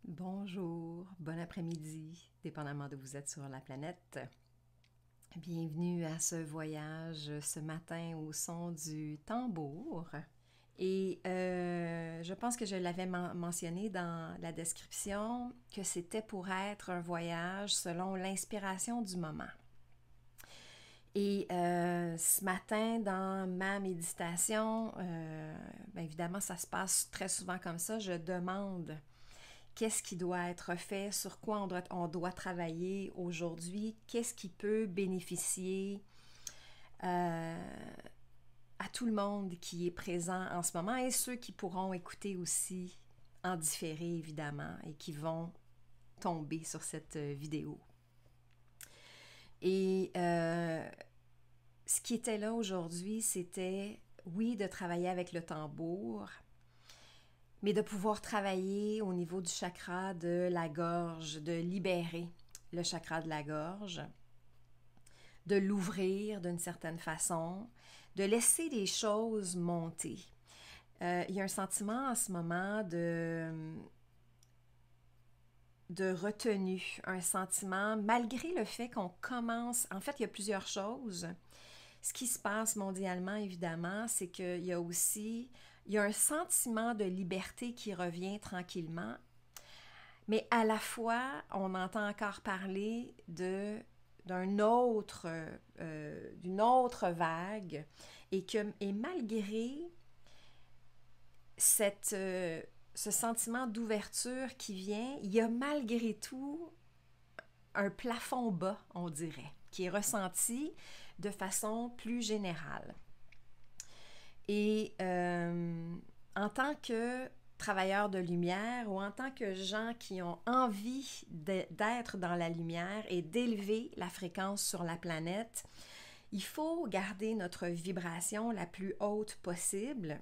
Bonjour, bon après-midi, dépendamment de où vous êtes sur la planète. Bienvenue à ce voyage ce matin au son du tambour. Et je pense que je l'avais mentionné dans la description que c'était pour être un voyage selon l'inspiration du moment. Et ce matin, dans ma méditation, bien évidemment, ça se passe très souvent comme ça. Je demande qu'est-ce qui doit être fait, sur quoi on doit travailler aujourd'hui, qu'est-ce qui peut bénéficier à tout le monde qui est présent en ce moment et ceux qui pourront écouter aussi en différé, évidemment, et qui vont tomber sur cette vidéo. Et ce qui était là aujourd'hui, c'était, oui, de travailler avec le tambour, mais de pouvoir travailler au niveau du chakra de la gorge, de libérer le chakra de la gorge, de l'ouvrir d'une certaine façon, de laisser les choses monter. Il y a un sentiment en ce moment de retenue, un sentiment, malgré le fait qu'on commence, en fait, il y a plusieurs choses. Ce qui se passe mondialement, évidemment, c'est qu'il y a aussi, il y a un sentiment de liberté qui revient tranquillement, mais à la fois, on entend encore parler d'une autre vague et malgré ce sentiment d'ouverture qui vient, il y a malgré tout un plafond bas, on dirait, qui est ressenti de façon plus générale. Et en tant que travailleurs de lumière ou en tant que gens qui ont envie d'être dans la lumière et d'élever la fréquence sur la planète, il faut garder notre vibration la plus haute possible,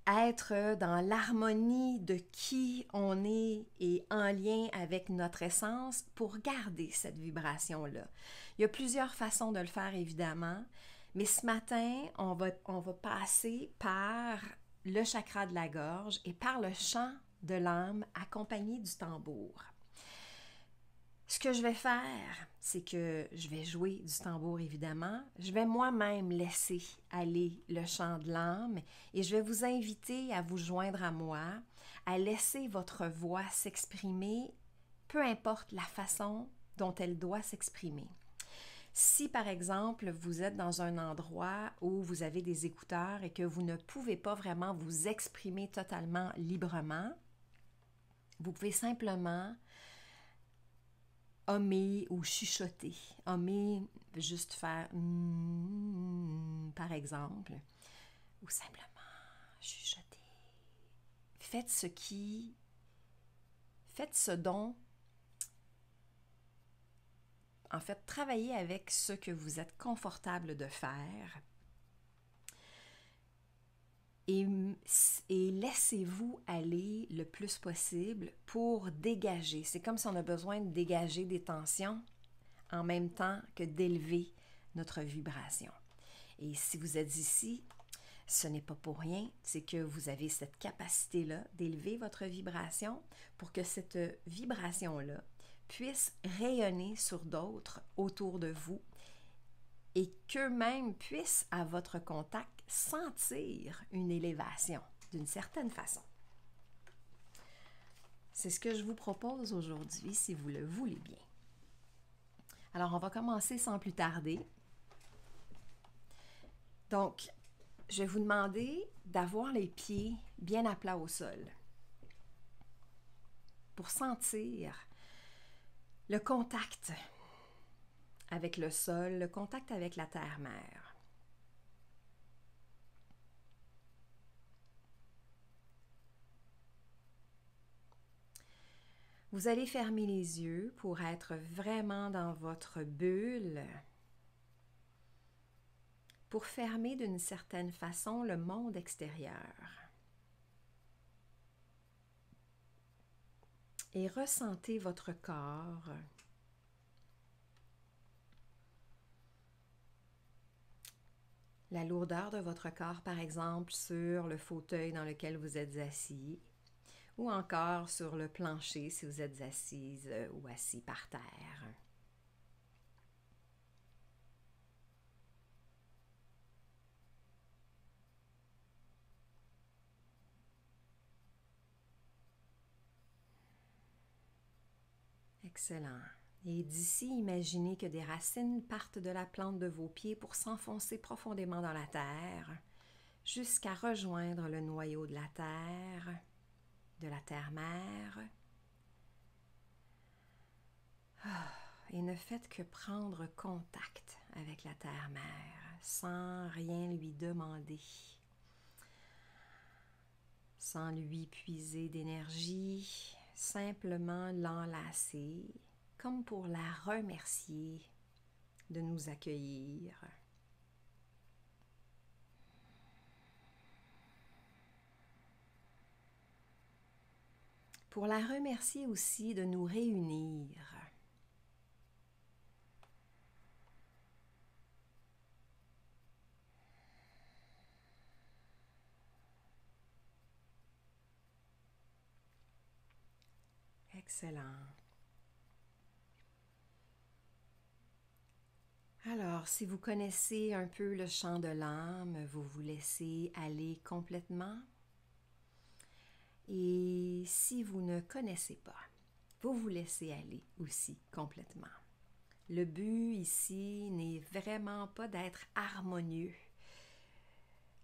être dans l'harmonie de qui on est et en lien avec notre essence pour garder cette vibration-là. Il y a plusieurs façons de le faire, évidemment, mais ce matin, on va passer par le chakra de la gorge et par le chant de l'âme accompagné du tambour. Ce que je vais faire, c'est que je vais jouer du tambour, évidemment. Je vais moi-même laisser aller le chant de l'âme et je vais vous inviter à vous joindre à moi, à laisser votre voix s'exprimer, peu importe la façon dont elle doit s'exprimer. Si, par exemple, vous êtes dans un endroit où vous avez des écouteurs et que vous ne pouvez pas vraiment vous exprimer totalement librement, vous pouvez simplement hummer ou chuchoter. Hummer, juste faire par exemple, ou simplement chuchoter. Faites ce dont, en fait, travaillez avec ce que vous êtes confortable de faire et laissez-vous aller le plus possible pour dégager. C'est comme si on a besoin de dégager des tensions en même temps que d'élever notre vibration. Et si vous êtes ici, ce n'est pas pour rien, c'est que vous avez cette capacité-là d'élever votre vibration pour que cette vibration-là puisse rayonner sur d'autres autour de vous et qu'eux-mêmes puissent, à votre contact, sentir une élévation d'une certaine façon. C'est ce que je vous propose aujourd'hui, si vous le voulez bien. Alors, on va commencer sans plus tarder. Donc, je vais vous demander d'avoir les pieds bien à plat au sol pour sentir le contact avec le sol, le contact avec la terre-mère. Vous allez fermer les yeux pour être vraiment dans votre bulle, pour fermer d'une certaine façon le monde extérieur. Et ressentez votre corps. La lourdeur de votre corps, par exemple, sur le fauteuil dans lequel vous êtes assis, ou encore sur le plancher si vous êtes assise ou assis par terre. Excellent. Et d'ici, imaginez que des racines partent de la plante de vos pieds pour s'enfoncer profondément dans la terre, jusqu'à rejoindre le noyau de la terre-mère. Et ne faites que prendre contact avec la terre-mère, sans rien lui demander, sans lui puiser d'énergie, simplement l'enlacer, comme pour la remercier de nous accueillir. Pour la remercier aussi de nous réunir. Excellent. Alors, si vous connaissez un peu le chant de l'âme, vous vous laissez aller complètement. Et si vous ne connaissez pas, vous vous laissez aller aussi complètement. Le but ici n'est vraiment pas d'être harmonieux.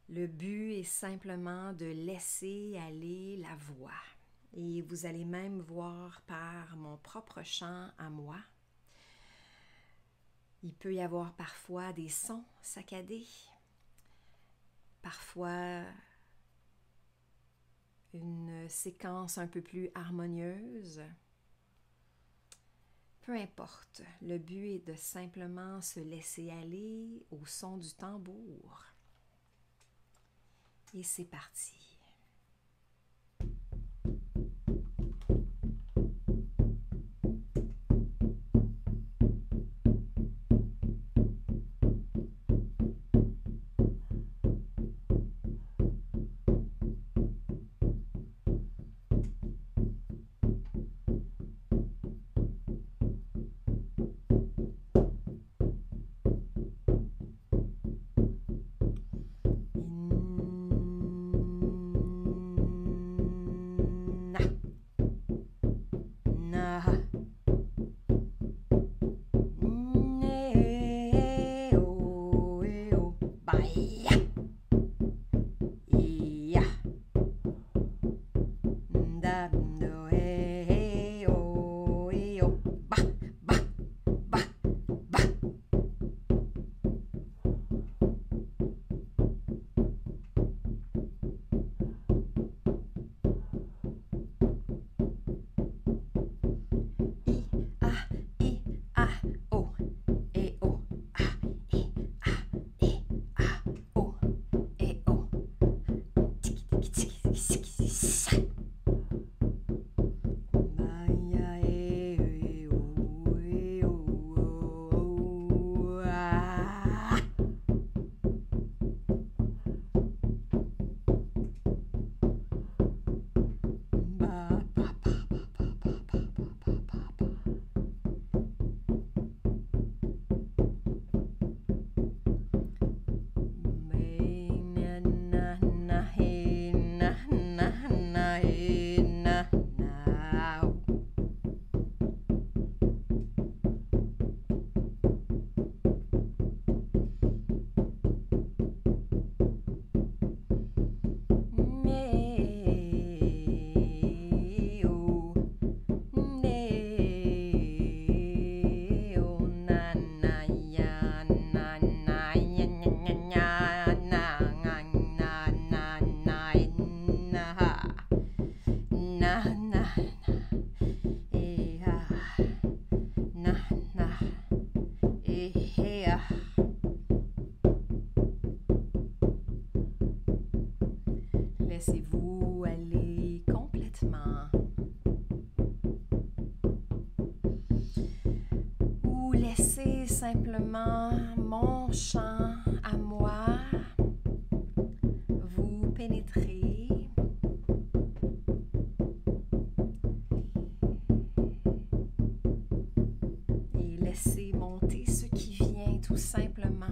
Le but est simplement de laisser aller la voix. Et vous allez même voir par mon propre chant à moi. Il peut y avoir parfois des sons saccadés, parfois une séquence un peu plus harmonieuse. Peu importe, le but est de simplement se laisser aller au son du tambour. Et c'est parti. Laissez-vous aller complètement. Ou laissez simplement mon chant à moi vous pénétrer laisser monter ce qui vient tout simplement.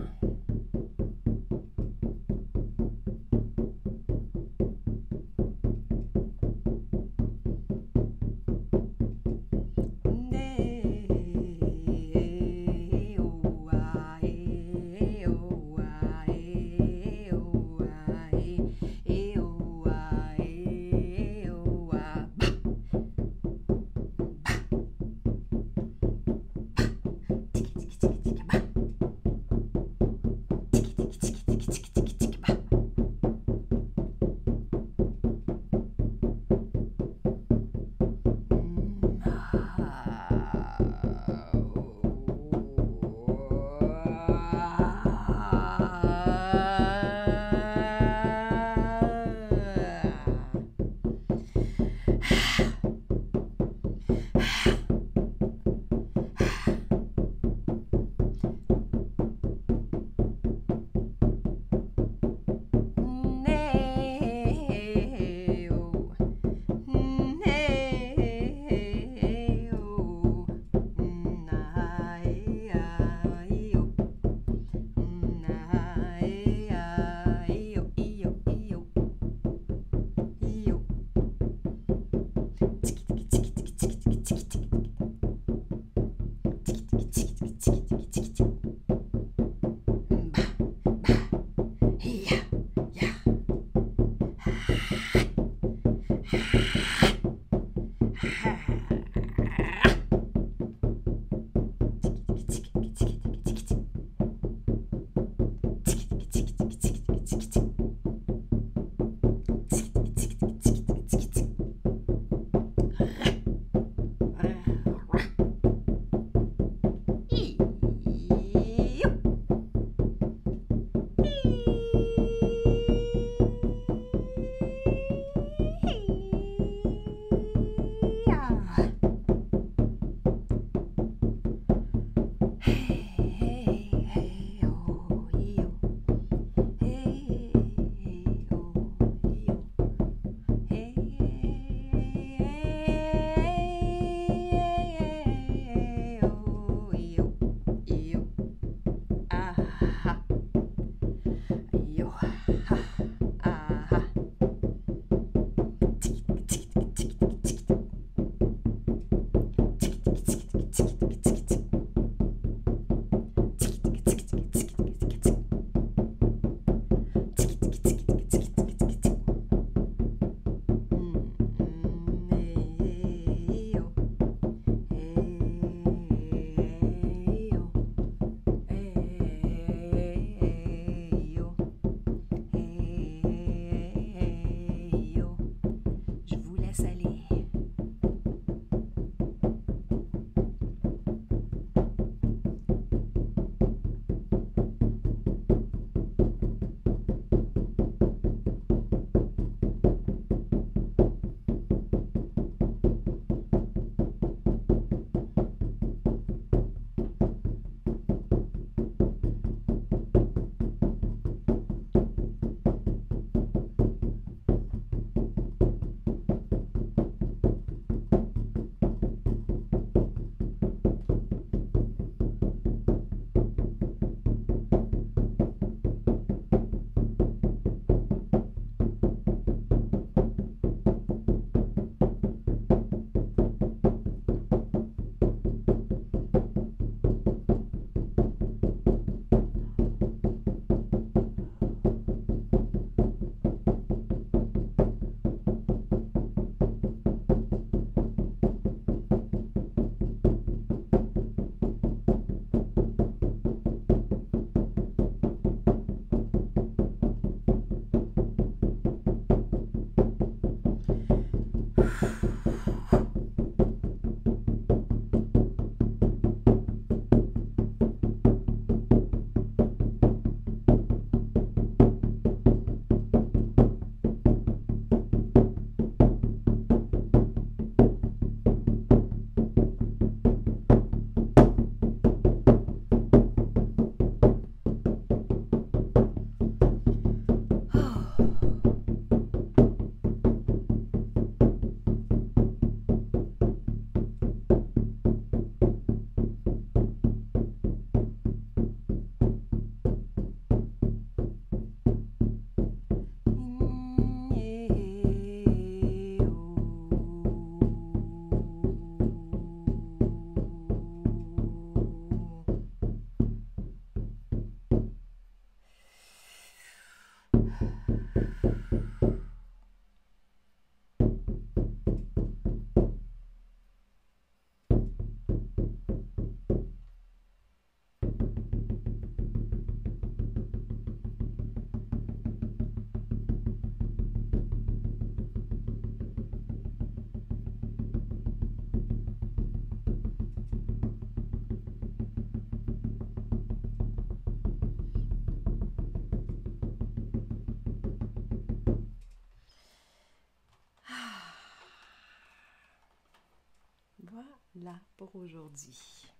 Voilà pour aujourd'hui.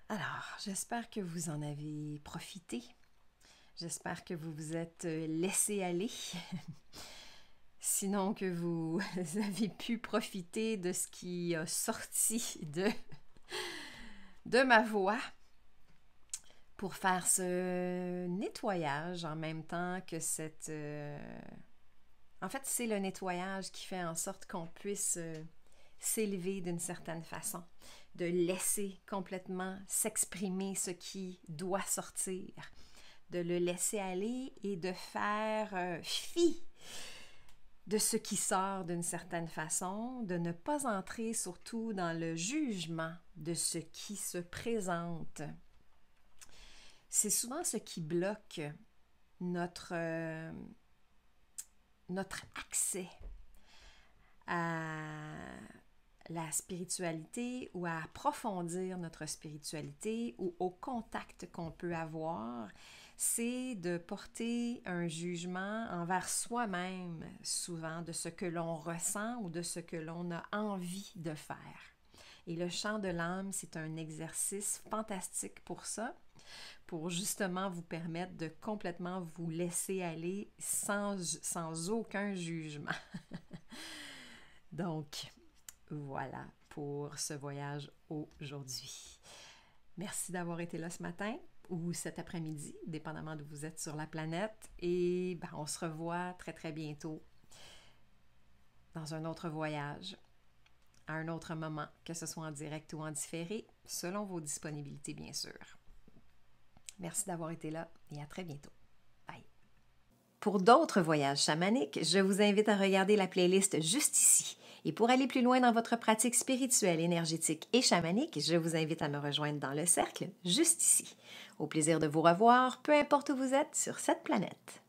Alors, j'espère que vous en avez profité. J'espère que vous vous êtes laissé aller. Sinon que vous avez pu profiter de ce qui a sorti de ma voix pour faire ce nettoyage en même temps que cette... En fait, c'est le nettoyage qui fait en sorte qu'on puisse s'élever d'une certaine façon, de laisser complètement s'exprimer ce qui doit sortir, de le laisser aller et de faire fi de ce qui sort d'une certaine façon, de ne pas entrer surtout dans le jugement de ce qui se présente. C'est souvent ce qui bloque notre accès à la spiritualité ou à approfondir notre spiritualité ou au contact qu'on peut avoir, c'est de porter un jugement envers soi-même souvent de ce que l'on ressent ou de ce que l'on a envie de faire. Et le chant de l'âme, c'est un exercice fantastique pour ça, pour justement vous permettre de complètement vous laisser aller sans aucun jugement. Donc, voilà pour ce voyage aujourd'hui. Merci d'avoir été là ce matin ou cet après-midi, dépendamment d'où vous êtes sur la planète. Et on se revoit très, très bientôt dans un autre voyage, à un autre moment, que ce soit en direct ou en différé, selon vos disponibilités, bien sûr. Merci d'avoir été là et à très bientôt. Bye! Pour d'autres voyages chamaniques, je vous invite à regarder la playlist juste ici. Et pour aller plus loin dans votre pratique spirituelle, énergétique et chamanique, je vous invite à me rejoindre dans le cercle juste ici. Au plaisir de vous revoir, peu importe où vous êtes sur cette planète.